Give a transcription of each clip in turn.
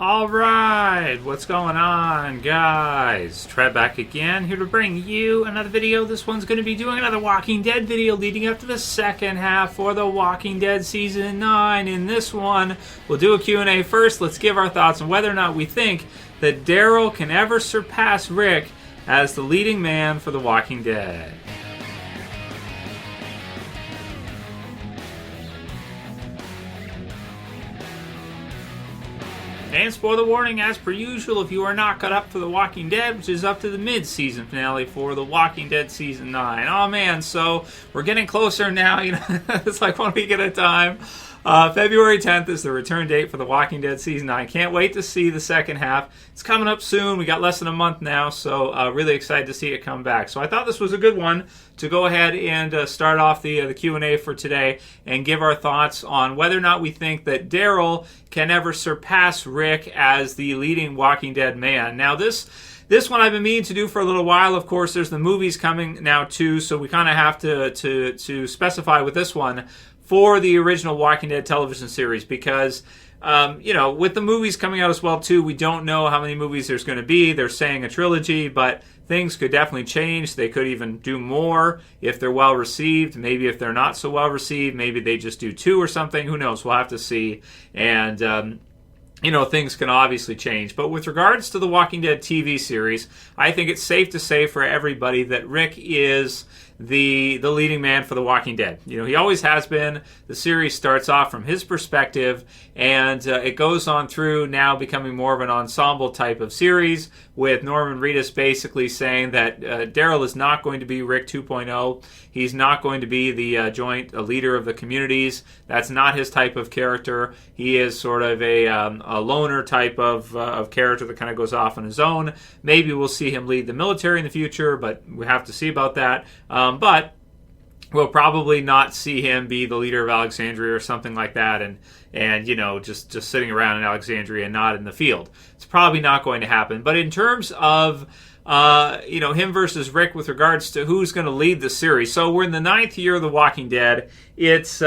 Alright, what's going on, guys? Trev back again, here to bring you another video. This one's going to be doing another Walking Dead video leading up to the second half for The Walking Dead Season 9. In this one, we'll do a Q&A first. Let's give our thoughts on whether or not we think that Daryl can ever surpass Rick as the leading man for The Walking Dead. And spoiler warning, as per usual, if you are not caught up for The Walking Dead, which is up to the mid-season finale for The Walking Dead Season 9. Oh man, so we're getting closer now, it's like 1 week at a time. February 10th is the return date for The Walking Dead Season 9. Can't wait to see the second half. It's coming up soon. We got less than a month now, so really excited to see it come back. So I thought this was a good one to go ahead and start off the Q&A for today and give our thoughts on whether or not we think that Daryl can ever surpass Rick as the leading Walking Dead man. Now, this one I've been meaning to do for a little while. Of course, there's the movies coming now too, so we kind of have to specify with this one for the original Walking Dead television series because, with the movies coming out as well too, we don't know how many movies there's going to be. They're saying a trilogy, but things could definitely change. They could even do more if they're well received. Maybe if they're not so well received, maybe they just do 2 or something. Who knows? We'll have to see. And things can obviously change. But with regards to the Walking Dead TV series, I think it's safe to say for everybody that Rick is the leading man for The Walking Dead. He always has been. The series starts off from his perspective, and it goes on through now becoming more of an ensemble type of series, with Norman Reedus basically saying that Daryl is not going to be Rick 2.0. He's not going to be the joint leader of the communities. That's not his type of character. He is sort of a loner type of character that kind of goes off on his own. Maybe we'll see him lead the military in the future, but we have to see about that. But we'll probably not see him be the leader of Alexandria or something like that, and just sitting around in Alexandria and not in the field. It's probably not going to happen. But in terms of him versus Rick with regards to who's going to lead the series. So we're in the 9th year of The Walking Dead. It's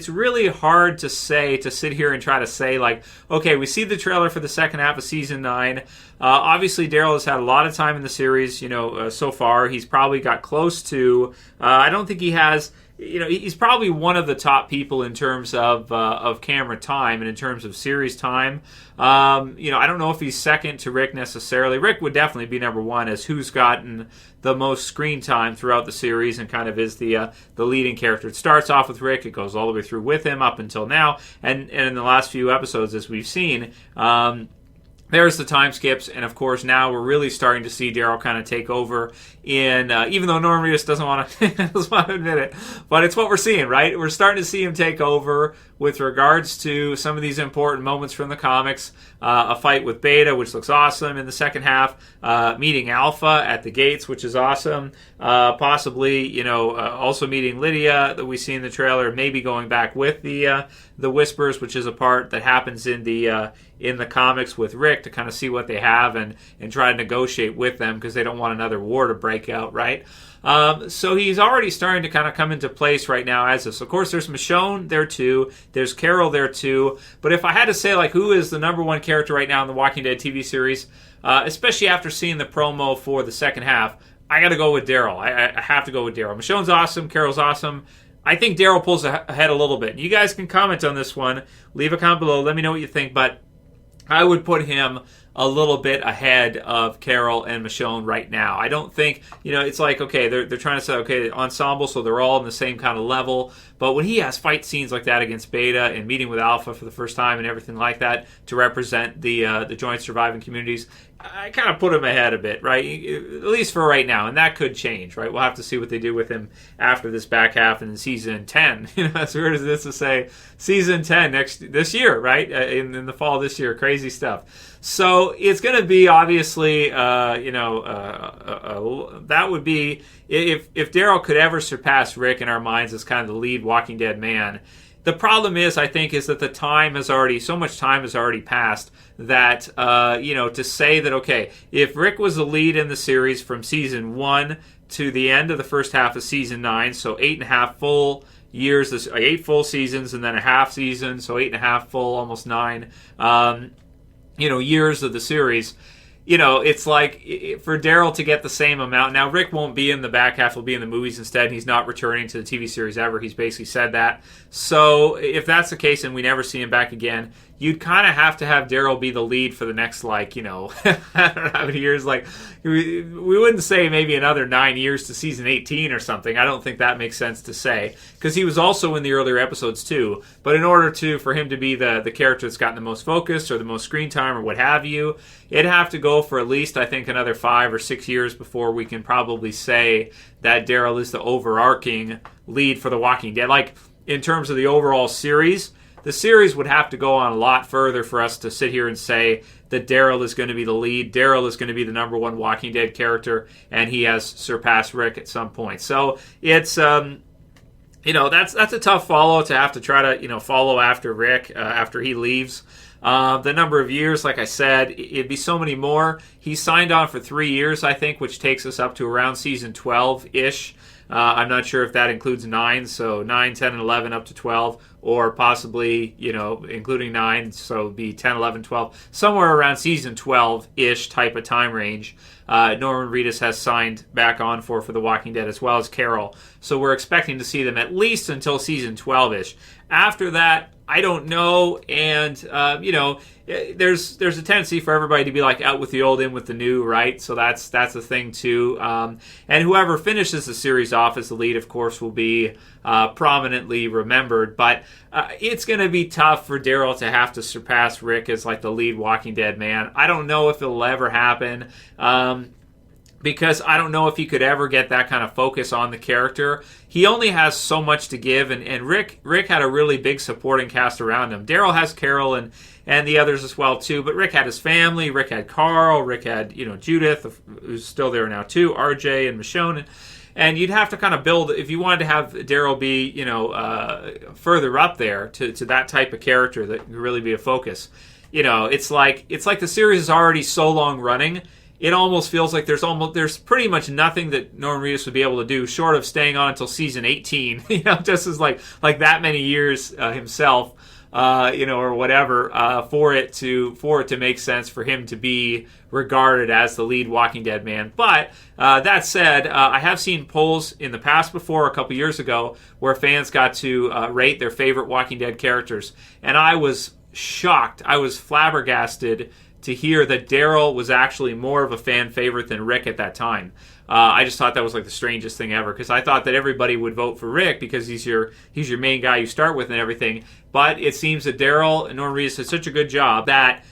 really hard to sit here and try to say, like, okay, we see the trailer for the second half of Season 9. Obviously, Daryl has had a lot of time in the series, so far. He's probably got close to, I don't think he has, he's probably one of the top people in terms of camera time and in terms of series time. I don't know if he's second to Rick necessarily. Rick would definitely be number one as who's gotten the most screen time throughout the series and kind of is the leading character. It starts off with Rick, it goes all the way through with him up until now, and in the last few episodes, as we've seen, there's the time skips, and of course now we're really starting to see Daryl kind of take over in, even though Norman Reedus doesn't want to admit it, but it's what we're seeing, right? We're starting to see him take over with regards to some of these important moments from the comics. A fight with Beta, which looks awesome in the second half. Meeting Alpha at the gates, which is awesome. Possibly, also meeting Lydia that we see in the trailer. Maybe going back with the Whispers, which is a part that happens in the comics with Rick to kind of see what they have and try to negotiate with them because they don't want another war to break out, right? So he's already starting to kind of come into place right now as this. Of course, there's Michonne there too. There's Carol there too. But if I had to say, like, who is the number one character right now in the Walking Dead TV series, especially after seeing the promo for the second half, I got to go with Daryl. I have to go with Daryl. Michonne's awesome. Carol's awesome. I think Daryl pulls ahead a little bit. You guys can comment on this one. Leave a comment below. Let me know what you think. But I would put him a little bit ahead of Carol and Michonne right now. I don't think, it's like, okay, they're trying to say, okay, ensemble, so they're all in the same kind of level. But when he has fight scenes like that against Beta and meeting with Alpha for the first time and everything like that to represent the joint surviving communities, I kind of put him ahead a bit, right? At least for right now, and that could change, right? We'll have to see what they do with him after this back half and in Season 10. As weird as this to say, Season 10 this year, right? In the fall of this year, crazy stuff. So it's going to be obviously, that would be, if Daryl could ever surpass Rick in our minds as kind of the lead Walking Dead man. The problem is, I think, is that so much time has already passed that, to say that, okay, if Rick was the lead in the series from Season 1 to the end of the first half of Season 9, so 8.5 full years, 8 full seasons and then a half season, so 8.5 full, almost 9, years of the series, it's like for Daryl to get the same amount. Now, Rick won't be in the back half. He'll be in the movies instead. He's not returning to the TV series ever. He's basically said that. So if that's the case and we never see him back again, you'd kind of have to have Daryl be the lead for the next, I don't know how many years. We wouldn't say maybe another 9 years to season 18 or something. I don't think that makes sense to say, because he was also in the earlier episodes too. But in order for him to be the character that's gotten the most focus or the most screen time or what have you, it'd have to go for at least, I think, another 5 or 6 years before we can probably say that Daryl is the overarching lead for The Walking Dead. In terms of the overall series, the series would have to go on a lot further for us to sit here and say that Daryl is going to be the lead. Daryl is going to be the number one Walking Dead character, and he has surpassed Rick at some point. So it's that's a tough follow to have to try to follow after Rick after he leaves. The number of years, like I said, it'd be so many more. He signed on for 3 years, I think, which takes us up to around season 12-ish. I'm not sure if that includes 9, so 9, 10, and 11 up to 12, or possibly, including 9, so it'd be 10, 11, 12, somewhere around season 12-ish type of time range. Norman Reedus has signed back on for The Walking Dead, as well as Carol. So we're expecting to see them at least until season 12-ish. After that, I don't know, and there's a tendency for everybody to be out with the old, in with the new, right? So that's a thing too. And whoever finishes the series off as the lead, of course, will be prominently remembered. But it's going to be tough for Daryl to have to surpass Rick as the lead Walking Dead man. I don't know if it'll ever happen. Because I don't know if he could ever get that kind of focus on the character. He only has so much to give, and Rick had a really big supporting cast around him. Daryl has Carol and the others as well too, but Rick had his family. Rick had Carl. Rick had Judith, who's still there now too, RJ and Michonne, and you'd have to kind of build, if you wanted to have Daryl be further up there to that type of character that could really be a focus. It's like the series is already so long running. It almost feels like there's pretty much nothing that Norman Reedus would be able to do short of staying on until season 18. Just as like that many years himself, or whatever, for it to make sense for him to be regarded as the lead Walking Dead man. But that said, I have seen polls in the past before, a couple years ago, where fans got to rate their favorite Walking Dead characters, and I was shocked. I was flabbergasted to hear that Daryl was actually more of a fan favorite than Rick at that time. I just thought that was the strangest thing ever, because I thought that everybody would vote for Rick because he's your main guy you start with and everything. But it seems that Daryl and Norman Reedus did such a good job that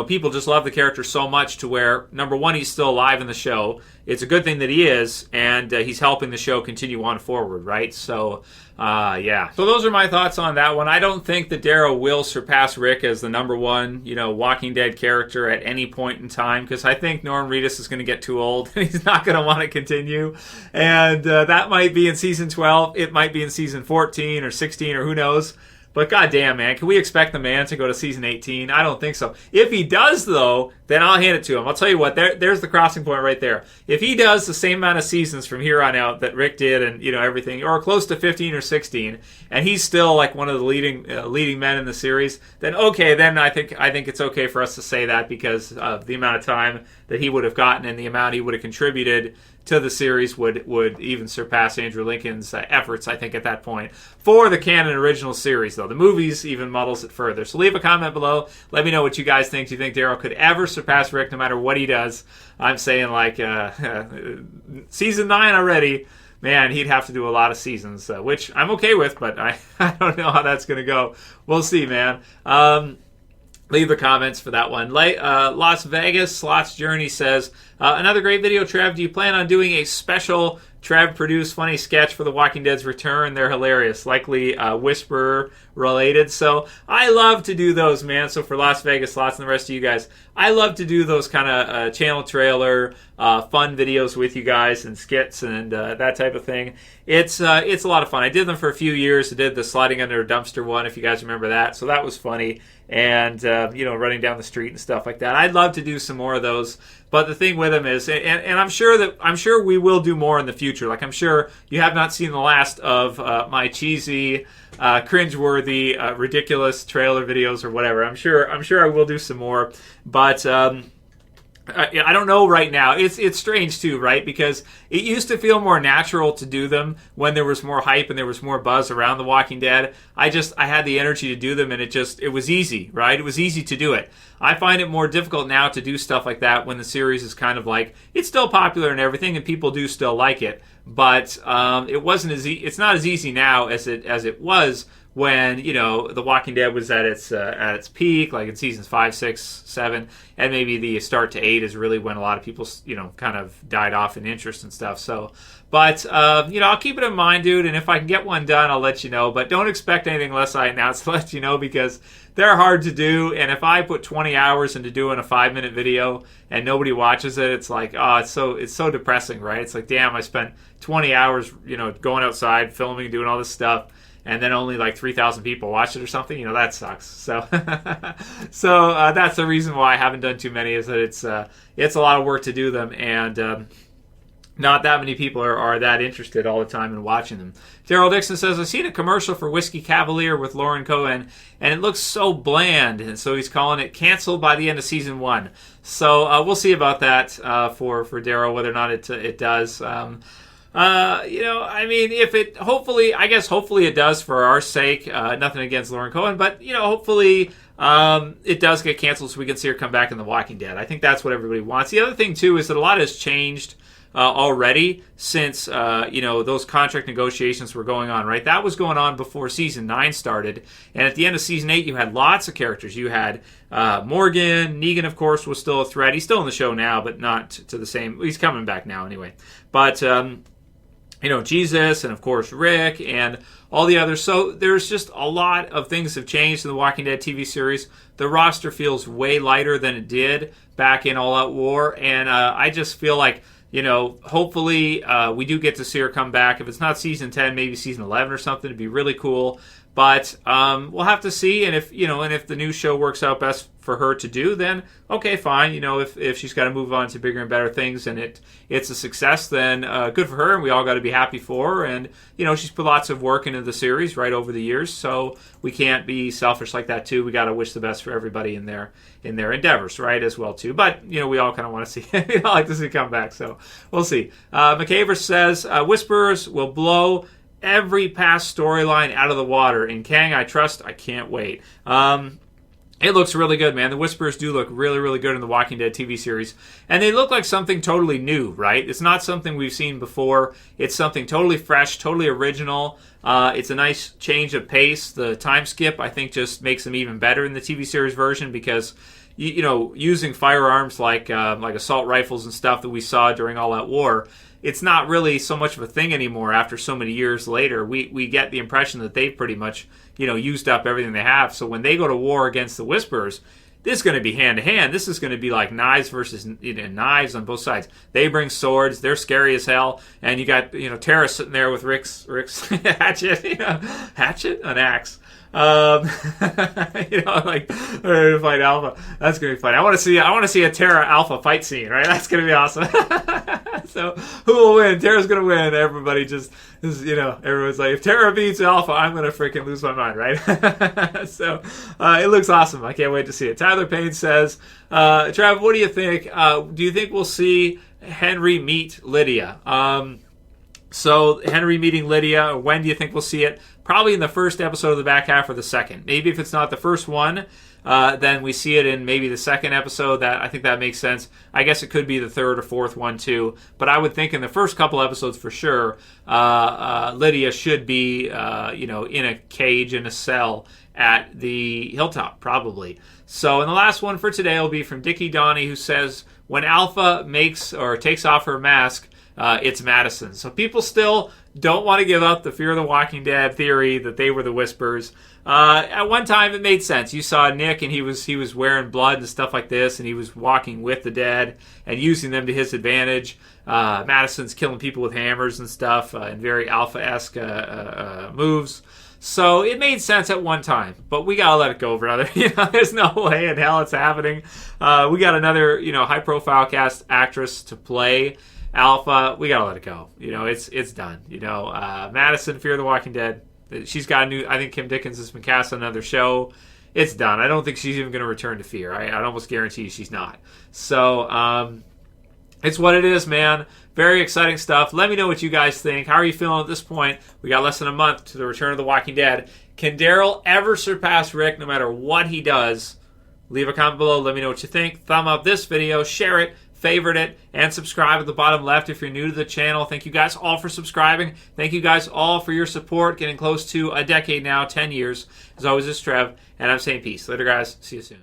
people just love the character so much to where, number one, he's still alive in the show. It's a good thing that he is, and he's helping the show continue on forward, right? So, yeah. So those are my thoughts on that one. I don't think that Daryl will surpass Rick as the number one, Walking Dead character at any point in time, because I think Norman Reedus is going to get too old, and he's not going to want to continue. And that might be in season 12. It might be in season 14 or 16 or who knows. But goddamn, man, can we expect the man to go to season 18? I don't think so. If he does, though, then I'll hand it to him. I'll tell you what, there's the crossing point right there. If he does the same amount of seasons from here on out that Rick did, and everything, or close to 15 or 16, and he's still one of the leading men in the series, then okay, then I think it's okay for us to say that, because of the amount of time that he would have gotten and the amount he would have contributed to the series would even surpass Andrew Lincoln's efforts, I think, at that point. For the canon original series, though. The movies even muddles it further. So leave a comment below. Let me know what you guys think. Do you think Daryl could ever surpass Rick no matter what he does? I'm saying, season 9 already. Man, he'd have to do a lot of seasons, which I'm okay with, but I don't know how that's going to go. We'll see, man. Leave the comments for that one. Las Vegas Slots Journey says, another great video, Trev. Do you plan on doing a special Trev-produced funny sketch for The Walking Dead's return? They're hilarious, likely Whisperer related. So I love to do those, man. So for Las Vegas Slots and the rest of you guys, I love to do those kind of channel trailer fun videos with you guys and skits and that type of thing. It's a lot of fun. I did them for a few years. I did the sliding under a dumpster one, if you guys remember that. So that was funny. and running down the street and stuff like that. I'd love to do some more of those. But the thing with them is, and I'm sure we will do more in the future. Like, I'm sure you have not seen the last of my cheesy, cringeworthy, ridiculous trailer videos or whatever. I'm sure I will do some more, but I don't know right now. It's strange too, right? Because it used to feel more natural to do them when there was more hype and there was more buzz around The Walking Dead. I had the energy to do them, and it was easy, right? It was easy to do it. I find it more difficult now to do stuff like that when the series is kind of like, it's still popular and everything, and people do still like it, but it's not as easy now as it was when The Walking Dead was at its peak, like in seasons 5, 6, 7, and maybe the start to 8 is really when a lot of people kind of died off in interest and stuff. So, but I'll keep it in mind, dude. And if I can get one done, I'll let you know. But don't expect anything unless I announce to let you know, because they're hard to do. And if I put 20 hours into doing a 5-minute video and nobody watches it, it's like, oh, it's so depressing, right? It's like, damn, I spent 20 hours, going outside, filming, doing all this stuff, and then only like 3,000 people watch it or something. That sucks. So, that's the reason why I haven't done too many, is that it's a lot of work to do them, and not that many people are that interested all the time in watching them. Daryl Dixon says, I've seen a commercial for Whiskey Caviler with Lauren Cohen, and it looks so bland, and so he's calling it canceled by the end of season 1. So we'll see about that for Daryl, whether or not it does. Hopefully it does for our sake. Nothing against Lauren Cohen, but hopefully it does get canceled so we can see her come back in The Walking Dead. I think that's what everybody wants. The other thing too is that a lot has changed already since those contract negotiations were going on, right? That was going on before season 9 started, and at the end of season 8 you had lots of characters. You had Morgan. Negan, of course, was still a threat. He's still in the show now, but not to the same. He's coming back now anyway. But Jesus, and of course Rick, and all the others. So there's just a lot of things have changed in the Walking Dead TV series. The roster feels way lighter than it did back in All Out War, and I just feel like, hopefully we do get to see her come back. If it's not season 10, maybe season 11 or something, it'd be really cool. But we'll have to see, and if the new show works out best for her to do, then okay, fine. If she's got to move on to bigger and better things, and it's a success, then good for her, and we all got to be happy for her. And she's put lots of work into the series right over the years, so we can't be selfish like that too. We got to wish the best for everybody in their endeavors, right, as well too. But we all kind of want to see, I like to see come back, so we'll see. Cabre says Whisperers will blow every past storyline out of the water. In Kang I trust. I can't wait. It looks really good, man. The Whisperers do look really, really good in the Walking Dead TV series. And they look like something totally new, right? It's not something we've seen before. It's something totally fresh, totally original. It's a nice change of pace. The time skip, I think, just makes them even better in the TV series version, because using firearms like assault rifles and stuff that we saw during All Out War, it's not really so much of a thing anymore after so many years later. We get the impression that they've pretty much, used up everything they have. So when they go to war against the Whisperers, this is going to be hand-to-hand. This is going to be like knives versus knives on both sides. They bring swords. They're scary as hell. And you got, Tara sitting there with Rick's hatchet, hatchet? An axe. Like ready to fight Alpha. That's gonna be fun. I want to see a Tara Alpha fight scene, right? That's gonna be awesome. So who will win? Tara's gonna win. Everybody everyone's like, if Tara beats Alpha, I'm gonna freaking lose my mind, right? So it looks awesome. I can't wait to see it. Tyler Payne says, Trev, what do you think? Do you think we'll see Henry meet Lydia? So Henry meeting Lydia, when do you think we'll see it? Probably in the first episode of the back half or the second. Maybe if it's not the first one, then we see it in maybe the second episode. I think that makes sense. I guess it could be the third or fourth one too. But I would think in the first couple episodes for sure, Lydia should be, in a cage, in a cell at the hilltop, probably. So, and the last one for today will be from Dikke Donnie, who says, when Alpha makes or takes off her mask, it's Madison. So people still don't want to give up the Fear of the Walking Dead theory that they were the Whisperers. At one time, it made sense. You saw Nick, and he was wearing blood and stuff like this, and he was walking with the dead and using them to his advantage. Madison's killing people with hammers and stuff, and very Alpha-esque moves. So it made sense at one time, but we gotta let it go, brother. There's no way in hell it's happening. We got another, high-profile cast actress to play Alpha. We gotta let it go. It's done. Madison, Fear the Walking Dead. She's got a new. I think Kim Dickens has been cast on another show. It's done. I don't think she's even going to return to Fear. I'd almost guarantee she's not. So it's what it is, man. Very exciting stuff. Let me know what you guys think. How are you feeling at this point? We got less than a month to the return of The Walking Dead. Can Daryl ever surpass Rick no matter what he does? Leave a comment below. Let me know what you think. Thumb up this video. Share it. Favorite it. And subscribe at the bottom left if you're new to the channel. Thank you guys all for subscribing. Thank you guys all for your support. Getting close to a decade now. 10 years. As always, this is Trev. And I'm saying peace. Later, guys. See you soon.